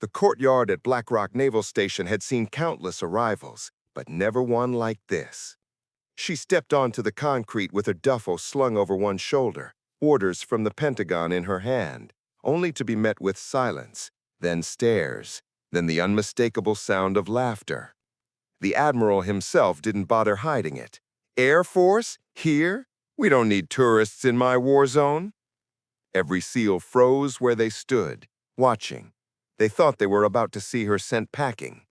The courtyard at Black Rock Naval Station had seen countless arrivals, but never one like this. She stepped onto the concrete with her duffel slung over one shoulder, orders from the Pentagon in her hand, only to be met with silence, then stares, then the unmistakable sound of laughter. The Admiral himself didn't bother hiding it. Air Force? Here? We don't need tourists in my war zone. Every SEAL froze where they stood, watching. They thought they were about to see her sent packing.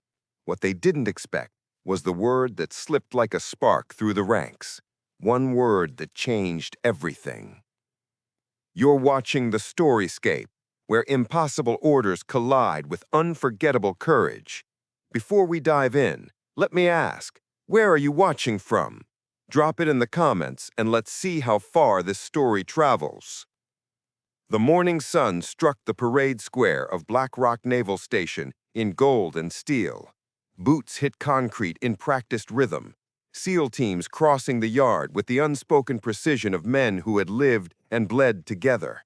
What they didn't expect was the word that slipped like a spark through the ranks. One word that changed everything. You're watching the story Scape, where impossible orders collide with unforgettable courage. Before we dive in, let me ask, where are you watching from? Drop it in the comments and let's see how far this story travels. The morning sun struck the parade square of Black Rock Naval Station in gold and steel. Boots hit concrete in practiced rhythm. SEAL teams crossing the yard with the unspoken precision of men who had lived and bled together.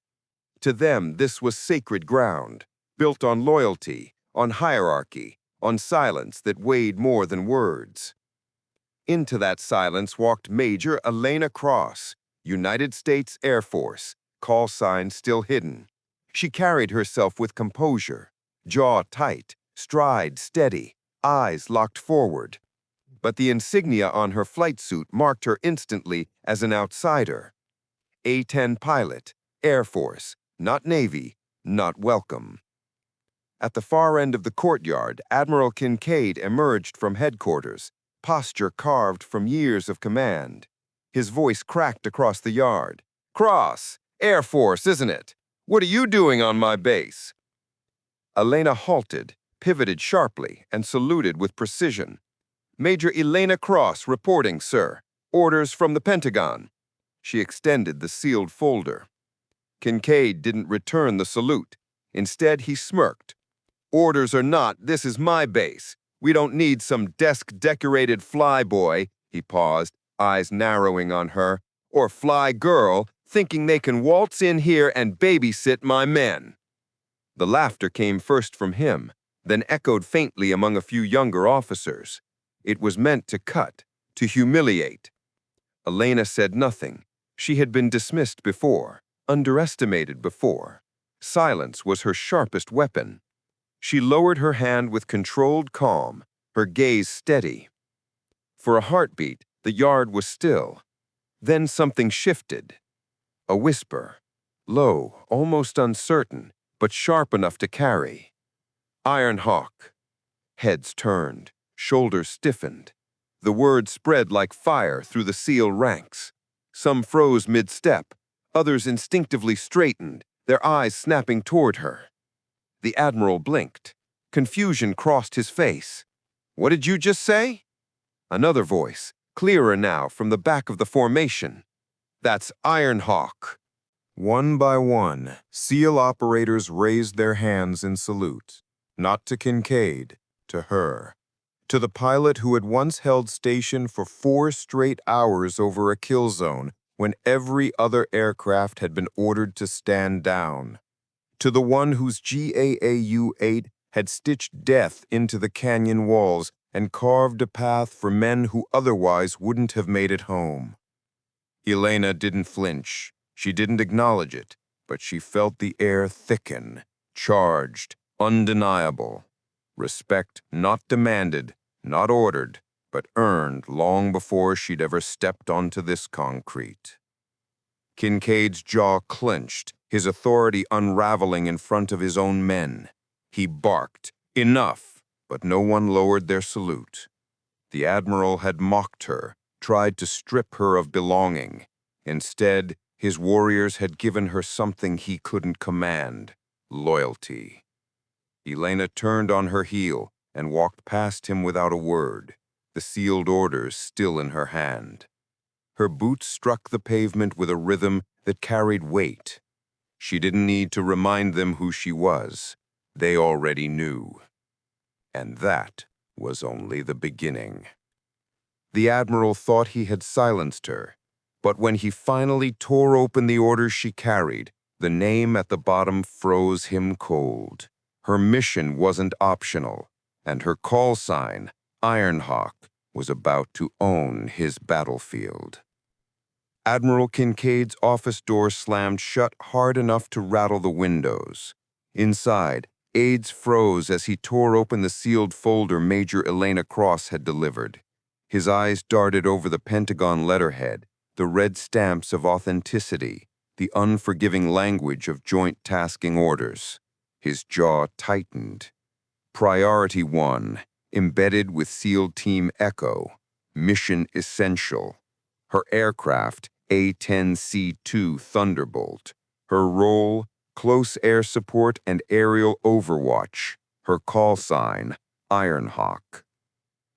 To them, this was sacred ground, built on loyalty, on hierarchy, on silence that weighed more than words. Into that silence walked Major Elena Cross, United States Air Force, call sign still hidden. She carried herself with composure, jaw tight, stride steady, eyes locked forward. But the insignia on her flight suit marked her instantly as an outsider. A-10 pilot, Air Force, not Navy, not welcome. At the far end of the courtyard, Admiral Kincaid emerged from headquarters, posture carved from years of command. His voice cracked across the yard. "Cross, Air Force, isn't it? What are you doing on my base?" Elena halted, pivoted sharply, and saluted with precision. "Major Elena Cross reporting, sir. Orders from the Pentagon." She extended the sealed folder. Kincaid didn't return the salute. Instead, he smirked. "Orders or not, this is my base. We don't need some desk-decorated flyboy," he paused, eyes narrowing on her, "or fly girl, thinking they can waltz in here and babysit my men." The laughter came first from him, then echoed faintly among a few younger officers. It was meant to cut, to humiliate. Elena said nothing. She had been dismissed before, underestimated before. Silence was her sharpest weapon. She lowered her hand with controlled calm, her gaze steady. For a heartbeat, the yard was still. Then something shifted. A whisper, low, almost uncertain, but sharp enough to carry. "Ironhawk." Heads turned, shoulders stiffened. The word spread like fire through the SEAL ranks. Some froze mid-step, others instinctively straightened, their eyes snapping toward her. The Admiral blinked. Confusion crossed his face. "What did you just say?" Another voice, clearer now from the back of the formation. "That's Ironhawk." One by one, SEAL operators raised their hands in salute. Not to Kincaid, to her. To the pilot who had once held station for 4 straight hours over a kill zone when every other aircraft had been ordered to stand down. To the one whose GAAU-8 had stitched death into the canyon walls and carved a path for men who otherwise wouldn't have made it home. Elena didn't flinch. She didn't acknowledge it, but she felt the air thicken, charged, undeniable. Respect not demanded, not ordered, but earned long before she'd ever stepped onto this concrete. Kincaid's jaw clenched, his authority unraveling in front of his own men. He barked, "Enough," but no one lowered their salute. The Admiral had mocked her, tried to strip her of belonging. Instead, his warriors had given her something he couldn't command: loyalty. Elena turned on her heel and walked past him without a word, the sealed orders still in her hand. Her boots struck the pavement with a rhythm that carried weight. She didn't need to remind them who she was. They already knew. And that was only the beginning. The Admiral thought he had silenced her, but when he finally tore open the orders she carried, the name at the bottom froze him cold. Her mission wasn't optional, and her call sign, Ironhawk, was about to own his battlefield. Admiral Kincaid's office door slammed shut hard enough to rattle the windows. Inside, aides froze as he tore open the sealed folder Major Elena Cross had delivered. His eyes darted over the Pentagon letterhead, the red stamps of authenticity, the unforgiving language of joint tasking orders. His jaw tightened. Priority 1, embedded with SEAL Team Echo. Mission essential. Her aircraft, A-10C2 Thunderbolt. Her role, close air support and aerial overwatch. Her call sign, Ironhawk.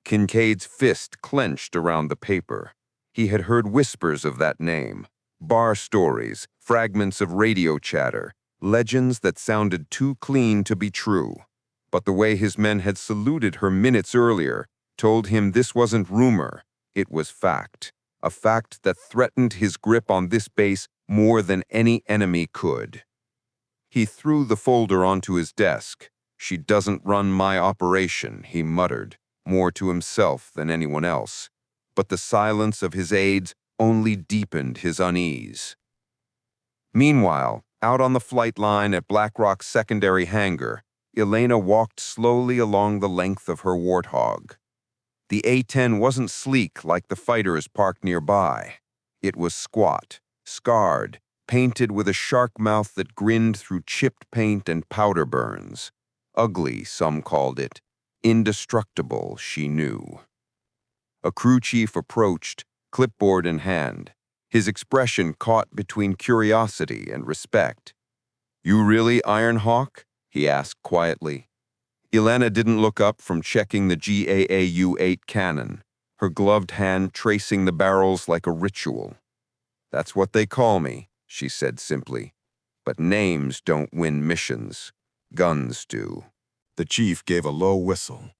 Kincaid's fist clenched around the paper. He had heard whispers of that name, bar stories, fragments of radio chatter, legends that sounded too clean to be true. But the way his men had saluted her minutes earlier told him this wasn't rumor, it was fact. A fact that threatened his grip on this base more than any enemy could. He threw the folder onto his desk. "She doesn't run my operation," he muttered, more to himself than anyone else. But the silence of his aides only deepened his unease. Meanwhile, out on the flight line at Blackrock's secondary hangar, Elena walked slowly along the length of her Warthog. The A-10 wasn't sleek like the fighters parked nearby. It was squat, scarred, painted with a shark mouth that grinned through chipped paint and powder burns. Ugly, some called it. Indestructible, she knew. A crew chief approached, clipboard in hand, his expression caught between curiosity and respect. "You really Ironhawk?" he asked quietly. Elena didn't look up from checking the GAAU-8 cannon, her gloved hand tracing the barrels like a ritual. "That's what they call me," she said simply. "But names don't win missions. Guns do." The chief gave a low whistle.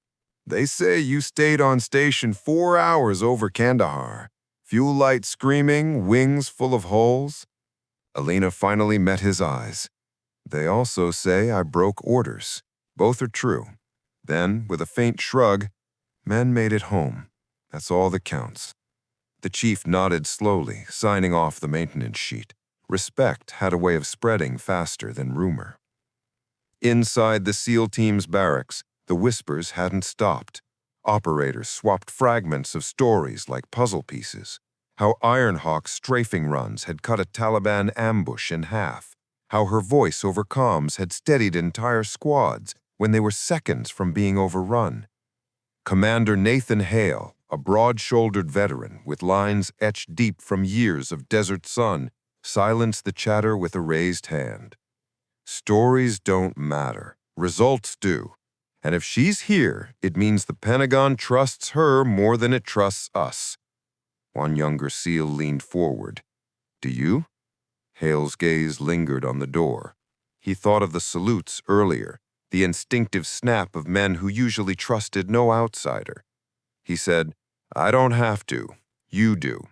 "They say you stayed on station 4 hours over Kandahar. Fuel light screaming, wings full of holes." Elena finally met his eyes. "They also say I broke orders. Both are true." Then, with a faint shrug, "Men made it home. That's all that counts." The chief nodded slowly, signing off the maintenance sheet. Respect had a way of spreading faster than rumor. Inside the SEAL team's barracks, the whispers hadn't stopped. Operators swapped fragments of stories like puzzle pieces. How Ironhawk's strafing runs had cut a Taliban ambush in half. How her voice over comms had steadied entire squads when they were seconds from being overrun. Commander Nathan Hale, a broad-shouldered veteran with lines etched deep from years of desert sun, silenced the chatter with a raised hand. "Stories don't matter. Results do. And if she's here, it means the Pentagon trusts her more than it trusts us." One younger SEAL leaned forward. "Do you?" Hale's gaze lingered on the door. He thought of the salutes earlier, the instinctive snap of men who usually trusted no outsider. He said, "I don't have to. You do.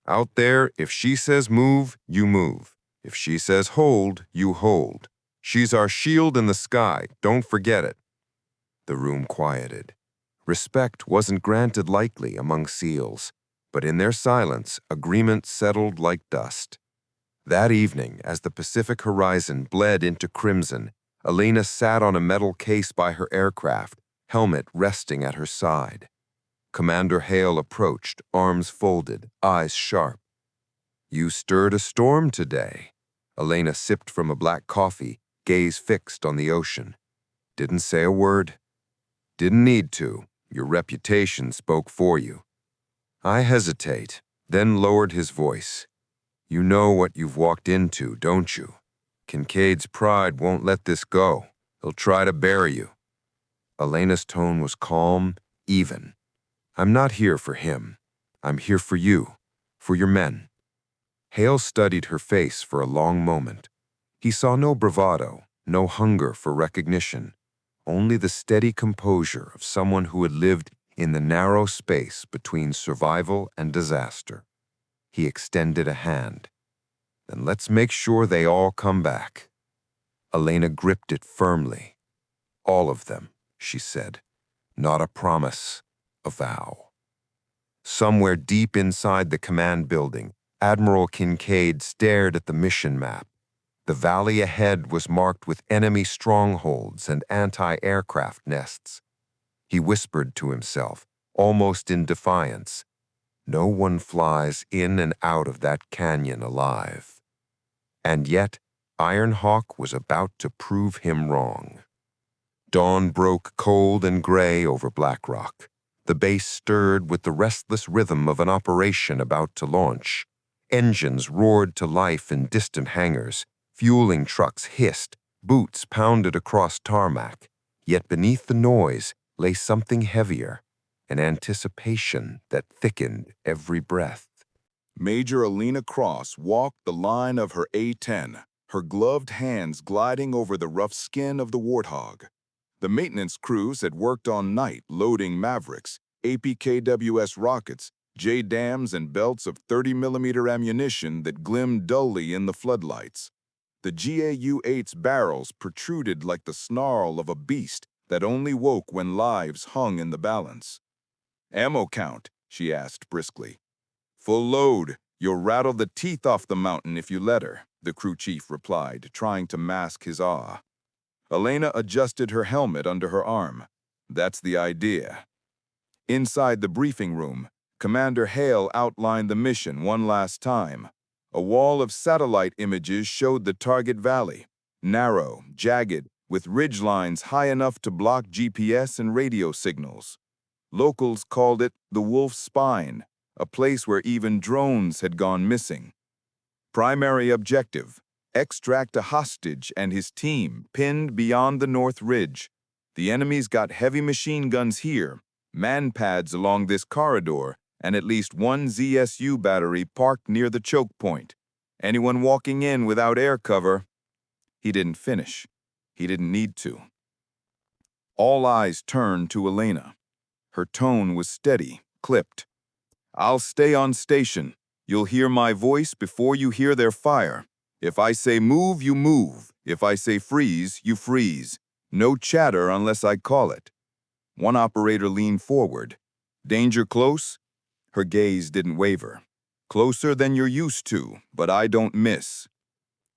Out there, if she says move, you move. If she says hold, you hold. She's our shield in the sky. Don't forget it." The room quieted. Respect wasn't granted lightly among SEALs, but in their silence, agreement settled like dust. That evening, as the Pacific horizon bled into crimson, Elena sat on a metal case by her aircraft, helmet resting at her side. Commander Hale approached, arms folded, eyes sharp. "You stirred a storm today." Elena sipped from a black coffee, gaze fixed on the ocean. "Didn't say a word." "Didn't need to. Your reputation spoke for you." "I hesitate," then lowered his voice. "You know what you've walked into, don't you? Kincaid's pride won't let this go. He'll try to bury you." Elena's tone was calm, even. "I'm not here for him. I'm here for you, for your men." Hale studied her face for a long moment. He saw no bravado, no hunger for recognition, only the steady composure of someone who had lived in the narrow space between survival and disaster. He extended a hand. "Then let's make sure they all come back." Elena gripped it firmly. All of them, she said. Not a promise, a vow. Somewhere deep inside the command building, Admiral Kincaid stared at the mission map. The valley ahead was marked with enemy strongholds and anti-aircraft nests. He whispered to himself, almost in defiance, "No one flies in and out of that canyon alive." And yet, Ironhawk was about to prove him wrong. Dawn broke cold and gray over Black Rock. The base stirred with the restless rhythm of an operation about to launch. Engines roared to life in distant hangars. Fueling trucks hissed. Boots pounded across tarmac. Yet beneath the noise lay something heavier, an anticipation that thickened every breath. Major Alina Cross walked the line of her A-10, her gloved hands gliding over the rough skin of the Warthog. The maintenance crews had worked all night loading Mavericks, APKWS rockets, J-dams, and belts of 30mm ammunition that glimmed dully in the floodlights. The GAU-8's barrels protruded like the snarl of a beast that only woke when lives hung in the balance. "Ammo count?" she asked briskly. "Full load. You'll rattle the teeth off the mountain if you let her," the crew chief replied, trying to mask his awe. Elena adjusted her helmet under her arm. "That's the idea." Inside the briefing room, Commander Hale outlined the mission one last time. A wall of satellite images showed the target valley, narrow, jagged, with ridge lines high enough to block GPS and radio signals. Locals called it the Wolf's Spine, a place where even drones had gone missing. Primary objective: extract a hostage and his team pinned beyond the North Ridge. The enemy's got heavy machine guns here, man-pads along this corridor, and at least one ZSU battery parked near the choke point. Anyone walking in without air cover. He didn't finish. He didn't need to. All eyes turned to Elena. Her tone was steady, clipped. "I'll stay on station. You'll hear my voice before you hear their fire. If I say move, you move. If I say freeze, you freeze. No chatter unless I call it." One operator leaned forward. "Danger close?" Her gaze didn't waver. "Closer than you're used to, but I don't miss."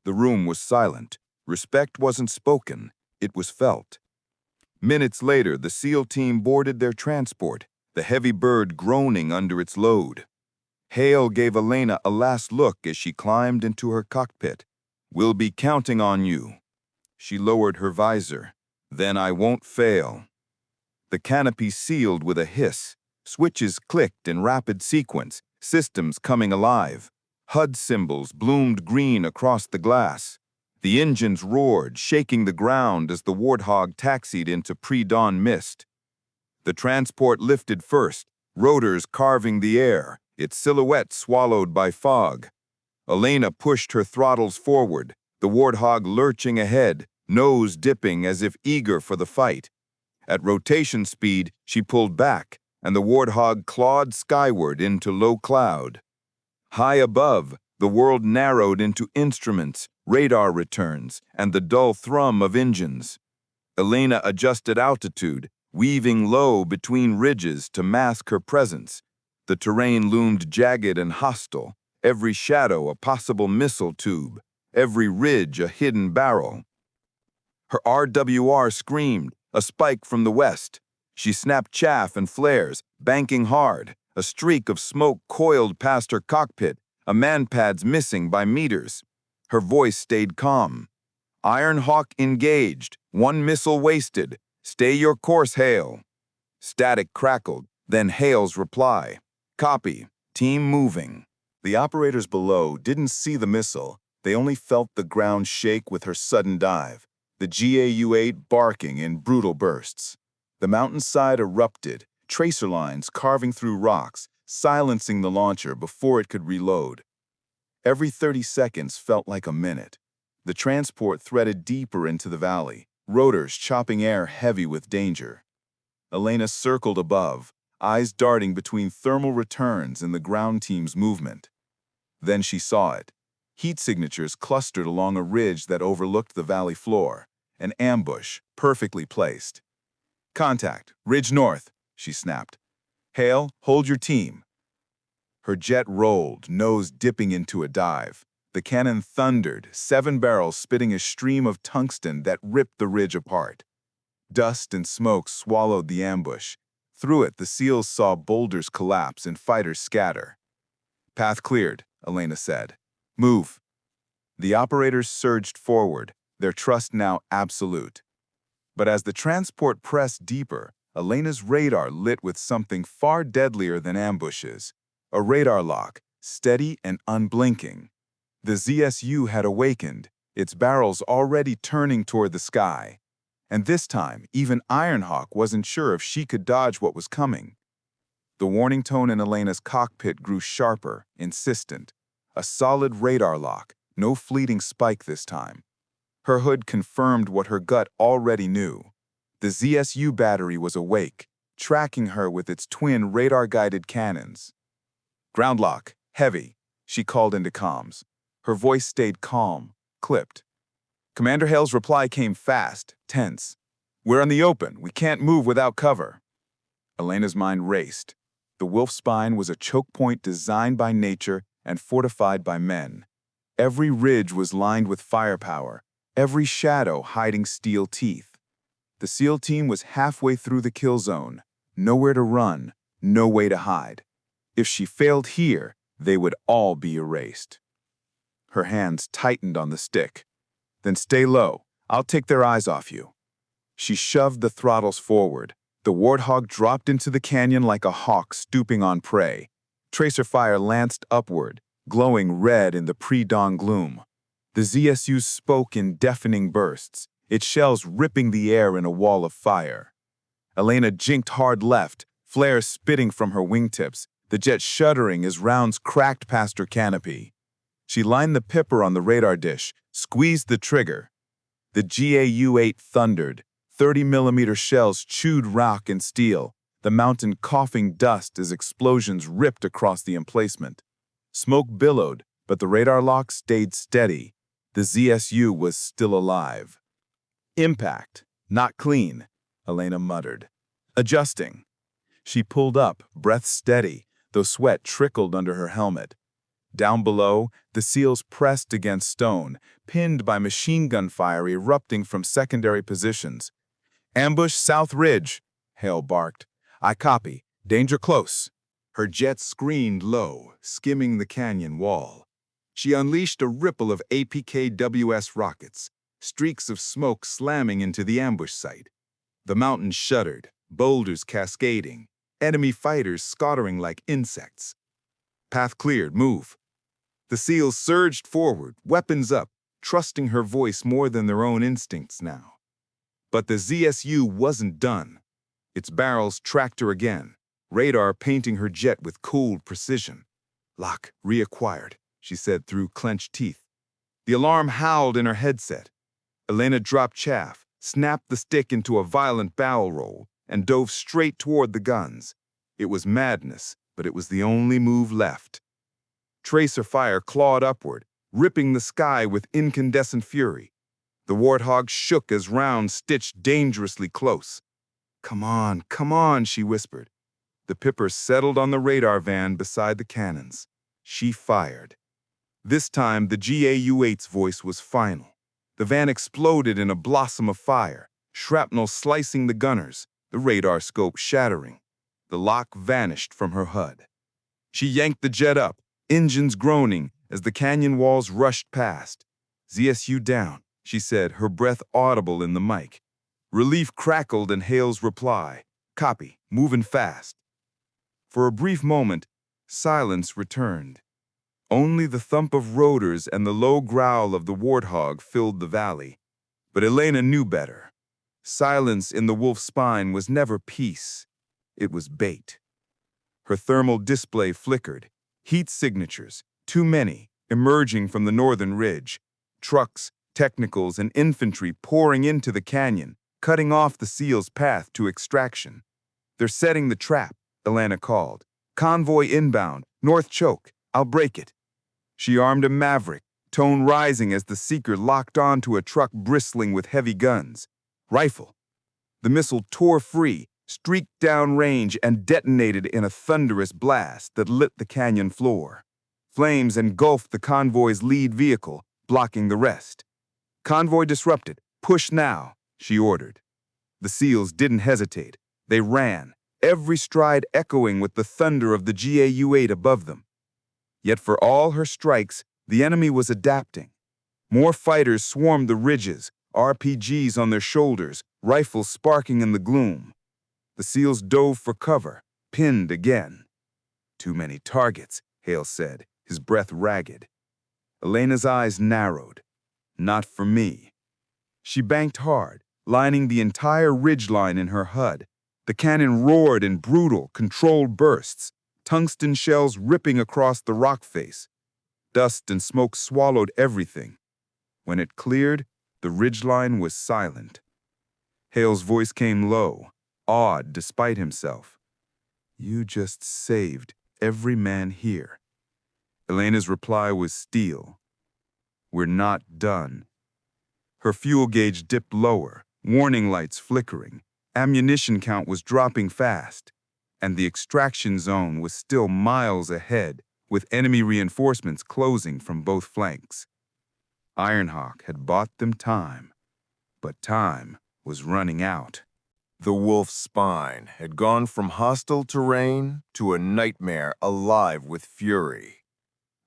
The room was silent. Respect wasn't spoken, it was felt. Minutes later, the SEAL team boarded their transport, the heavy bird groaning under its load. Hale gave Elena a last look as she climbed into her cockpit. "We'll be counting on you." She lowered her visor. "Then I won't fail." The canopy sealed with a hiss. Switches clicked in rapid sequence, systems coming alive. HUD symbols bloomed green across the glass. The engines roared, shaking the ground as the Warthog taxied into pre-dawn mist. The transport lifted first, rotors carving the air, its silhouette swallowed by fog. Elena pushed her throttles forward, the Warthog lurching ahead, nose dipping as if eager for the fight. At rotation speed, she pulled back, and the Warthog clawed skyward into low cloud. High above, the world narrowed into instruments, radar returns, and the dull thrum of engines. Elena adjusted altitude, weaving low between ridges to mask her presence. The terrain loomed jagged and hostile, every shadow a possible missile tube, every ridge a hidden barrel. Her RWR screamed, a spike from the west. She snapped chaff and flares, banking hard. A streak of smoke coiled past her cockpit, a man-pad's missing by meters. Her voice stayed calm. "Ironhawk engaged, one missile wasted. Stay your course, Hale." Static crackled, then Hale's reply. "Copy, team moving." The operators below didn't see the missile. They only felt the ground shake with her sudden dive, the GAU-8 barking in brutal bursts. The mountainside erupted, tracer lines carving through rocks, silencing the launcher before it could reload. Every 30 seconds felt like a minute. The transport threaded deeper into the valley, rotors chopping air heavy with danger. Elena circled above, eyes darting between thermal returns and the ground team's movement. Then she saw it. Heat signatures clustered along a ridge that overlooked the valley floor, an ambush, perfectly placed. "Contact, Ridge North," she snapped. "Hale, hold your team." Her jet rolled, nose dipping into a dive. The cannon thundered, 7 barrels spitting a stream of tungsten that ripped the ridge apart. Dust and smoke swallowed the ambush. Through it, the SEALs saw boulders collapse and fighters scatter. "Path cleared," Elena said. "Move." The operators surged forward, their trust now absolute. But as the transport pressed deeper, Elena's radar lit with something far deadlier than ambushes. A radar lock, steady and unblinking. The ZSU had awakened, its barrels already turning toward the sky. And this time, even Ironhawk wasn't sure if she could dodge what was coming. The warning tone in Elena's cockpit grew sharper, insistent. A solid radar lock, no fleeting spike this time. Her hood confirmed what her gut already knew. The ZSU battery was awake, tracking her with its twin radar-guided cannons. "Ground lock, heavy," she called into comms. Her voice stayed calm, clipped. Commander Hale's reply came fast, tense. "We're in the open. We can't move without cover." Elena's mind raced. The Wolf Spine was a choke point designed by nature and fortified by men. Every ridge was lined with firepower, every shadow hiding steel teeth. The SEAL team was halfway through the kill zone, nowhere to run, no way to hide. If she failed here, they would all be erased. Her hands tightened on the stick. "Then stay low. I'll take their eyes off you." She shoved the throttles forward. The Warthog dropped into the canyon like a hawk stooping on prey. Tracer fire lanced upward, glowing red in the pre-dawn gloom. The ZSU spoke in deafening bursts, its shells ripping the air in a wall of fire. Elena jinked hard left, flares spitting from her wingtips, the jet shuddering as rounds cracked past her canopy. She lined the pipper on the radar dish, squeezed the trigger. The GAU-8 thundered. 30mm shells chewed rock and steel, the mountain coughing dust as explosions ripped across the emplacement. Smoke billowed, but the radar lock stayed steady. The ZSU was still alive. "Impact, not clean," Elena muttered. "Adjusting." She pulled up, breath steady, though sweat trickled under her helmet. Down below, the SEALs pressed against stone, pinned by machine gun fire erupting from secondary positions. "Ambush South Ridge," Hale barked. "I copy. Danger close." Her jet screamed low, skimming the canyon wall. She unleashed a ripple of APKWS rockets, streaks of smoke slamming into the ambush site. The mountain shuddered, boulders cascading, enemy fighters scattering like insects. "Path cleared, move." The SEALs surged forward, weapons up, trusting her voice more than their own instincts now. But the ZSU wasn't done. Its barrels tracked her again, radar painting her jet with cold precision. "Lock reacquired," she said through clenched teeth. The alarm howled in her headset. Elena dropped chaff, snapped the stick into a violent barrel roll, and dove straight toward the guns. It was madness, but it was the only move left. Tracer fire clawed upward, ripping the sky with incandescent fury. The Warthog shook as rounds stitched dangerously close. Come on," she whispered. The pipper settled on the radar van beside the cannons. She fired. This time, the GAU-8's voice was final. The van exploded in a blossom of fire, shrapnel slicing the gunners, the radar scope shattering. The lock vanished from her HUD. She yanked the jet up, engines groaning as the canyon walls rushed past. "ZSU down," she said, her breath audible in the mic. Relief crackled in Hale's reply. "Copy, moving fast." For a brief moment, silence returned. Only the thump of rotors and the low growl of the Warthog filled the valley. But Elena knew better. Silence in the Wolf Spine was never peace. It was bait. Her thermal display flickered. Heat signatures, too many, emerging from the northern ridge. Trucks, technicals, and infantry pouring into the canyon, cutting off the SEAL's path to extraction. "They're setting the trap," Elena called. "Convoy inbound, north choke. I'll break it." She armed a Maverick, tone rising as the Seeker locked onto a truck bristling with heavy guns. Rifle. The missile tore free, streaked downrange, and detonated in a thunderous blast that lit the canyon floor. Flames engulfed the convoy's lead vehicle, blocking the rest. Convoy disrupted. Push now, she ordered. The SEALs didn't hesitate. They ran, every stride echoing with the thunder of the GAU-8 above them. Yet for all her strikes, the enemy was adapting. More fighters swarmed the ridges, RPGs on their shoulders, rifles sparking in the gloom. The SEALs dove for cover, pinned again. Too many targets, Hale said, his breath ragged. Elena's eyes narrowed. Not for me. She banked hard, lining the entire ridgeline in her HUD. The cannon roared in brutal, controlled bursts, tungsten shells ripping across the rock face. Dust and smoke swallowed everything. When it cleared, the ridgeline was silent. Hale's voice came low, awed despite himself. You just saved every man here. Elena's reply was steel. We're not done. Her fuel gauge dipped lower, warning lights flickering. Ammunition count was dropping fast, and the extraction zone was still miles ahead, with enemy reinforcements closing from both flanks. Ironhawk had bought them time, but time was running out. The wolf's spine had gone from hostile terrain to a nightmare alive with fury.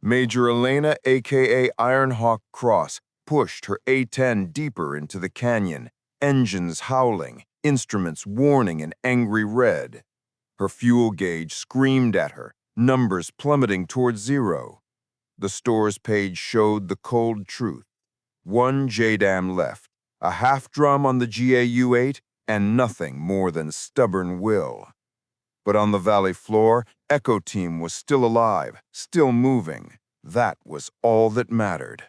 Major Elena, a.k.a. Ironhawk Cross, pushed her A-10 deeper into the canyon, engines howling, instruments warning in angry red. Her fuel gauge screamed at her, numbers plummeting toward zero. The stores page showed the cold truth. 1 JDAM left, a half drum on the GAU-8, and nothing more than stubborn will. But on the valley floor, Echo Team was still alive, still moving. That was all that mattered.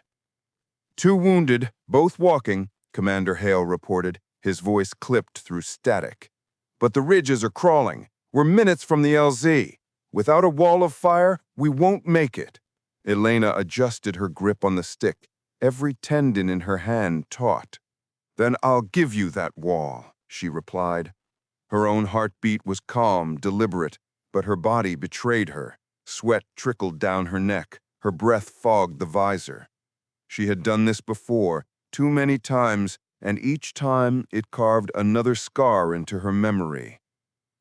2 wounded, both walking, Commander Hale reported, his voice clipped through static. But the ridges are crawling. We're minutes from the LZ. Without a wall of fire, we won't make it. Elena adjusted her grip on the stick, every tendon in her hand taut. Then I'll give you that wall, she replied. Her own heartbeat was calm, deliberate, but her body betrayed her. Sweat trickled down her neck. Her breath fogged the visor. She had done this before, too many times, and each time it carved another scar into her memory.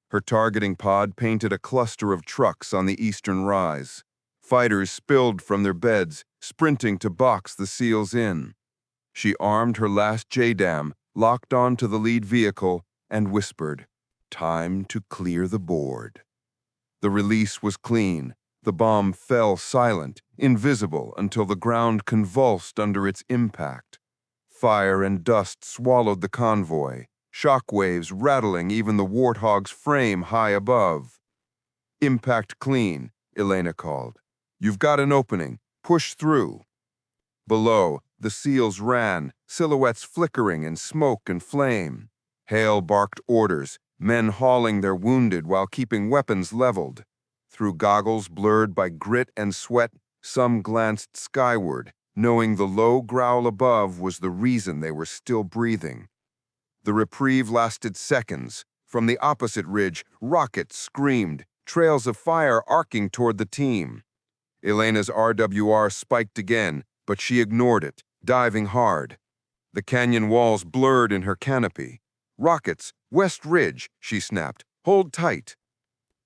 Her targeting pod painted a cluster of trucks on the eastern rise. Fighters spilled from their beds, sprinting to box the SEALs in. She armed her last JDAM, locked onto the lead vehicle, and whispered, "Time to clear the board." The release was clean. The bomb fell silent, invisible, until the ground convulsed under its impact. Fire and dust swallowed the convoy, shockwaves rattling even the Warthog's frame high above. "Impact clean," Elena called. "You've got an opening. Push through." Below, the SEALs ran, silhouettes flickering in smoke and flame. Hale barked orders, men hauling their wounded while keeping weapons leveled. Through goggles blurred by grit and sweat, some glanced skyward, knowing the low growl above was the reason they were still breathing. The reprieve lasted seconds. From the opposite ridge, rockets screamed, trails of fire arcing toward the team. Elena's RWR spiked again, but she ignored it, diving hard. The canyon walls blurred in her canopy. "Rockets, West Ridge," she snapped. "Hold tight."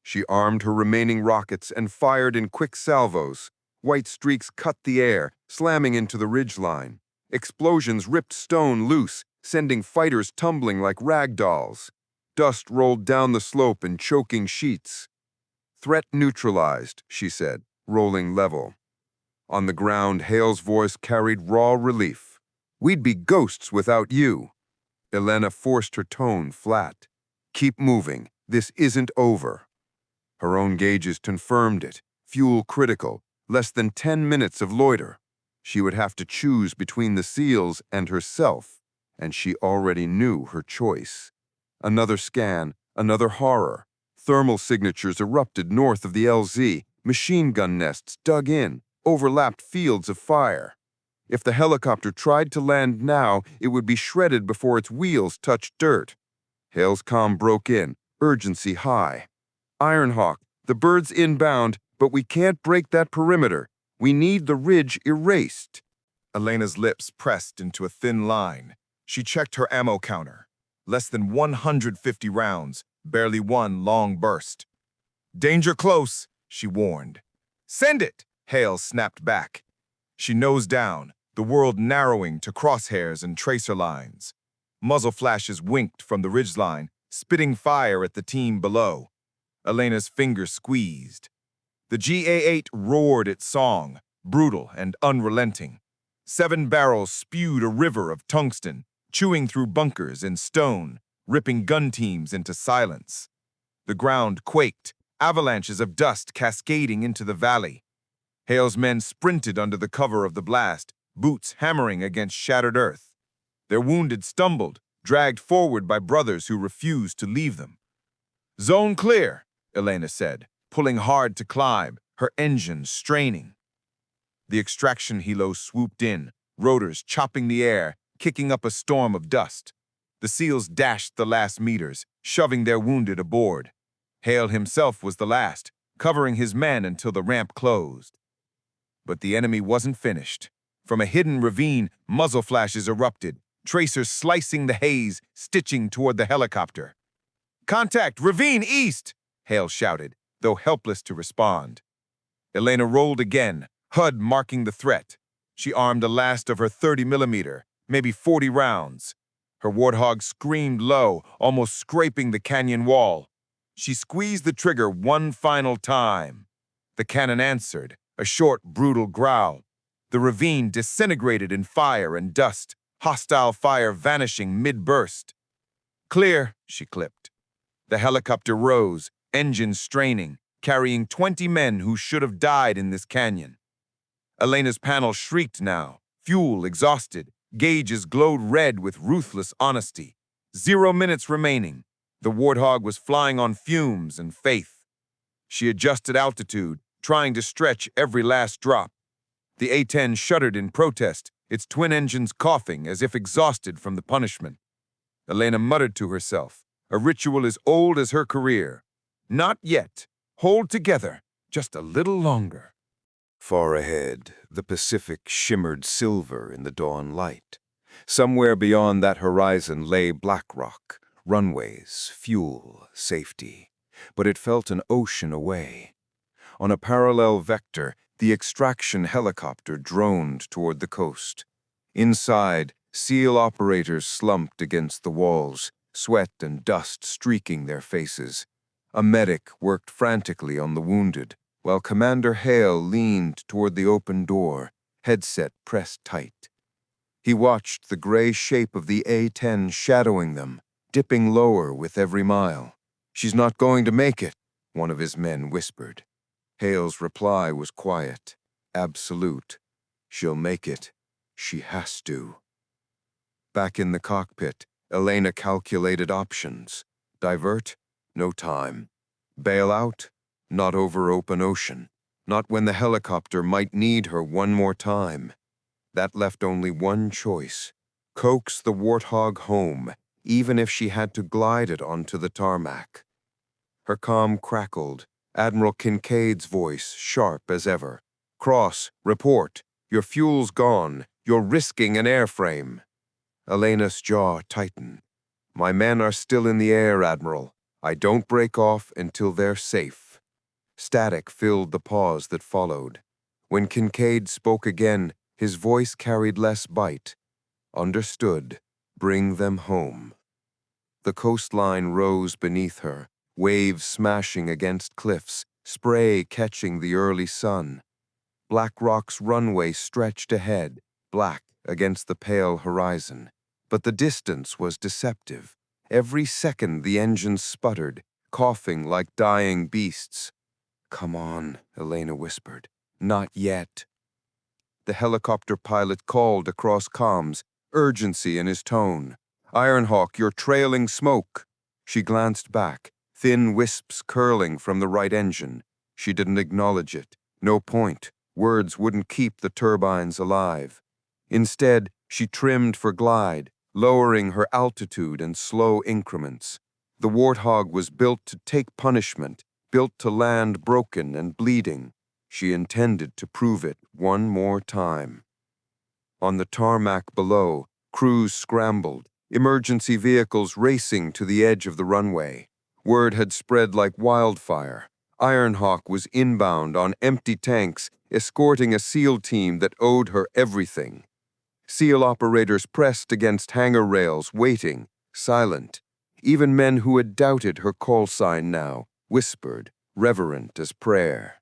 She armed her remaining rockets and fired in quick salvos. White streaks cut the air, slamming into the ridgeline. Explosions ripped stone loose, sending fighters tumbling like rag dolls. Dust rolled down the slope in choking sheets. "Threat neutralized," she said, rolling level. On the ground, Hale's voice carried raw relief. "We'd be ghosts without you." Elena forced her tone flat. "Keep moving. This isn't over." Her own gauges confirmed it. Fuel critical. Less than 10 minutes of loiter. She would have to choose between the SEALs and herself, and she already knew her choice. Another scan, another horror. Thermal signatures erupted north of the LZ. Machine gun nests dug in, overlapped fields of fire. If the helicopter tried to land now, it would be shredded before its wheels touched dirt. Hale's comm broke in, urgency high. Ironhawk, the bird's inbound, but we can't break that perimeter. We need the ridge erased. Elena's lips pressed into a thin line. She checked her ammo counter. Less than 150 rounds, barely one long burst. Danger close, she warned. Send it, Hale snapped back. She nosed down, the world narrowing to crosshairs and tracer lines. Muzzle flashes winked from the ridgeline, spitting fire at the team below. Elena's fingers squeezed. The GA-8 roared its song, brutal and unrelenting. 7 barrels spewed a river of tungsten, chewing through bunkers and stone, ripping gun teams into silence. The ground quaked, avalanches of dust cascading into the valley. Hale's men sprinted under the cover of the blast, boots hammering against shattered earth. Their wounded stumbled, dragged forward by brothers who refused to leave them. Zone clear, Elena said, pulling hard to climb, her engines straining. The extraction helo swooped in, rotors chopping the air, kicking up a storm of dust. The SEALs dashed the last meters, shoving their wounded aboard. Hale himself was the last, covering his men until the ramp closed. But the enemy wasn't finished. From a hidden ravine, muzzle flashes erupted, tracers slicing the haze, stitching toward the helicopter. Contact, ravine east, Hale shouted, though helpless to respond. Elena rolled again, HUD marking the threat. She armed the last of her 30mm, maybe 40 rounds. Her Warthog screamed low, almost scraping the canyon wall. She squeezed the trigger one final time. The cannon answered, a short, brutal growl. The ravine disintegrated in fire and dust, hostile fire vanishing mid-burst. Clear, she clipped. The helicopter rose, engines straining, carrying 20 men who should have died in this canyon. Elena's panel shrieked now, fuel exhausted, gauges glowed red with ruthless honesty. 0 minutes remaining. The Warthog was flying on fumes and faith. She adjusted altitude, trying to stretch every last drop. The A-10 shuddered in protest, its twin engines coughing as if exhausted from the punishment. Elena muttered to herself, a ritual as old as her career. Not yet. Hold together, just a little longer. Far ahead, the Pacific shimmered silver in the dawn light. Somewhere beyond that horizon lay Black Rock, runways, fuel, safety. But it felt an ocean away. On a parallel vector, the extraction helicopter droned toward the coast. Inside, SEAL operators slumped against the walls, sweat and dust streaking their faces. A medic worked frantically on the wounded, while Commander Hale leaned toward the open door, headset pressed tight. He watched the gray shape of the A-10 shadowing them, dipping lower with every mile. "She's not going to make it," one of his men whispered. Hale's reply was quiet, absolute. "She'll make it. She has to." Back in the cockpit, Elena calculated options. Divert? No time. Bail out? Not over open ocean. Not when the helicopter might need her one more time. That left only one choice. Coax the Warthog home, even if she had to glide it onto the tarmac. Her comm crackled, Admiral Kincaid's voice sharp as ever. "Cross, report. Your fuel's gone. You're risking an airframe." Elena's jaw tightened. "My men are still in the air, Admiral. I don't break off until they're safe." Static filled the pause that followed. When Kincaid spoke again, his voice carried less bite. "Understood. Bring them home." The coastline rose beneath her, waves smashing against cliffs, spray catching the early sun. Black Rock's runway stretched ahead, black against the pale horizon. But the distance was deceptive. Every second the engines sputtered, coughing like dying beasts. "Come on," Elena whispered. "Not yet." The helicopter pilot called across comms, urgency in his tone. "Ironhawk, you're trailing smoke." She glanced back, thin wisps curling from the right engine. She didn't acknowledge it. No point. Words wouldn't keep the turbines alive. Instead, she trimmed for glide, lowering her altitude in slow increments. The Warthog was built to take punishment, built to land broken and bleeding. She intended to prove it one more time. On the tarmac below, crews scrambled, emergency vehicles racing to the edge of the runway. Word had spread like wildfire. Ironhawk was inbound on empty tanks, escorting a SEAL team that owed her everything. SEAL operators pressed against hangar rails, waiting, silent. Even men who had doubted her call sign now whispered, reverent as prayer.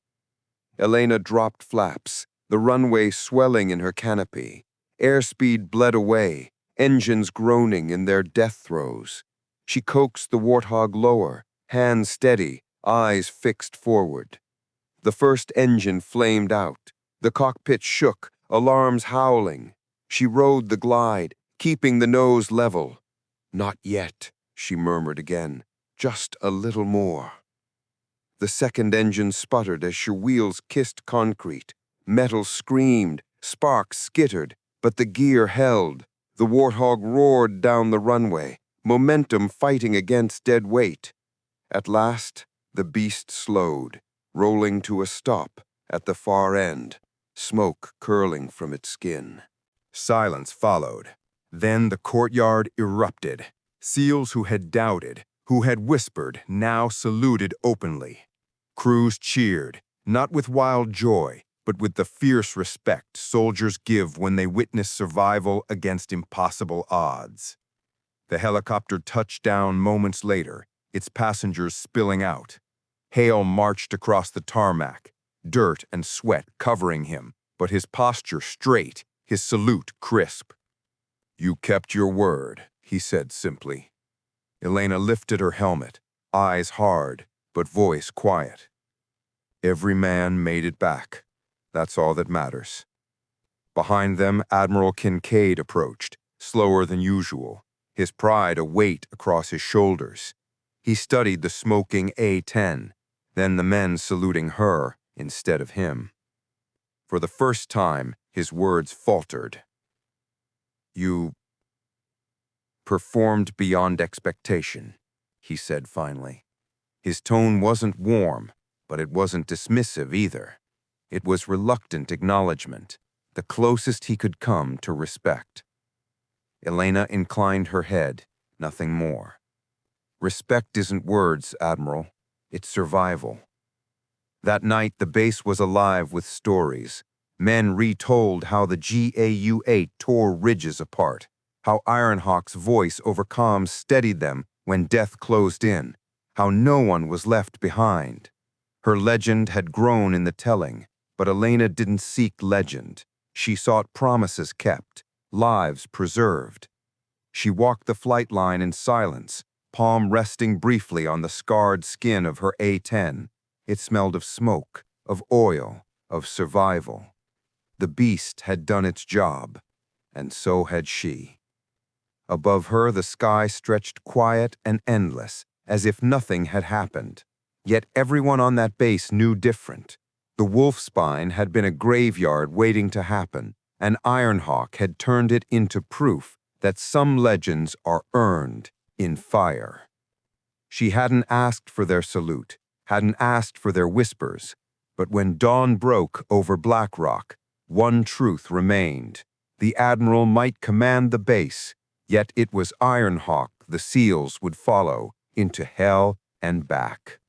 Elena dropped flaps, the runway swelling in her canopy. Airspeed bled away, engines groaning in their death throes. She coaxed the Warthog lower, hands steady, eyes fixed forward. The first engine flamed out. The cockpit shook, alarms howling. She rode the glide, keeping the nose level. "Not yet," she murmured again. "Just a little more." The second engine sputtered as her wheels kissed concrete. Metal screamed, sparks skittered, but the gear held. The Warthog roared down the runway, momentum fighting against dead weight. At last, the beast slowed, rolling to a stop at the far end, smoke curling from its skin. Silence followed. Then the courtyard erupted. SEALs who had doubted, who had whispered, now saluted openly. Crews cheered, not with wild joy, but with the fierce respect soldiers give when they witness survival against impossible odds. The helicopter touched down moments later, its passengers spilling out. Hail marched across the tarmac, dirt and sweat covering him, but his posture straight, his salute crisp. "You kept your word," he said simply. Elena lifted her helmet, eyes hard, but voice quiet. "Every man made it back. That's all that matters." Behind them, Admiral Kincaid approached, slower than usual, his pride a weight across his shoulders. He studied the smoking A-10, then the men saluting her instead of him. For the first time, his words faltered. "You performed beyond expectation," he said finally. His tone wasn't warm, but it wasn't dismissive either. It was reluctant acknowledgement, the closest he could come to respect. Elena inclined her head, nothing more. "Respect isn't words, Admiral. It's survival." That night, the base was alive with stories. Men retold how the GAU-8 tore ridges apart, how Ironhawk's voice over comms steadied them when death closed in, how no one was left behind. Her legend had grown in the telling, but Elena didn't seek legend. She sought promises kept, lives preserved. She walked the flight line in silence, palm resting briefly on the scarred skin of her A-10. It smelled of smoke, of oil, of survival. The beast had done its job, and so had she. Above her, the sky stretched quiet and endless, as if nothing had happened. Yet everyone on that base knew different. The wolf spine had been a graveyard waiting to happen, and Ironhawk had turned it into proof that some legends are earned in fire. She hadn't asked for their salute, hadn't asked for their whispers, but when dawn broke over Black Rock, one truth remained. The Admiral might command the base, yet it was Ironhawk the SEALs would follow into hell and back.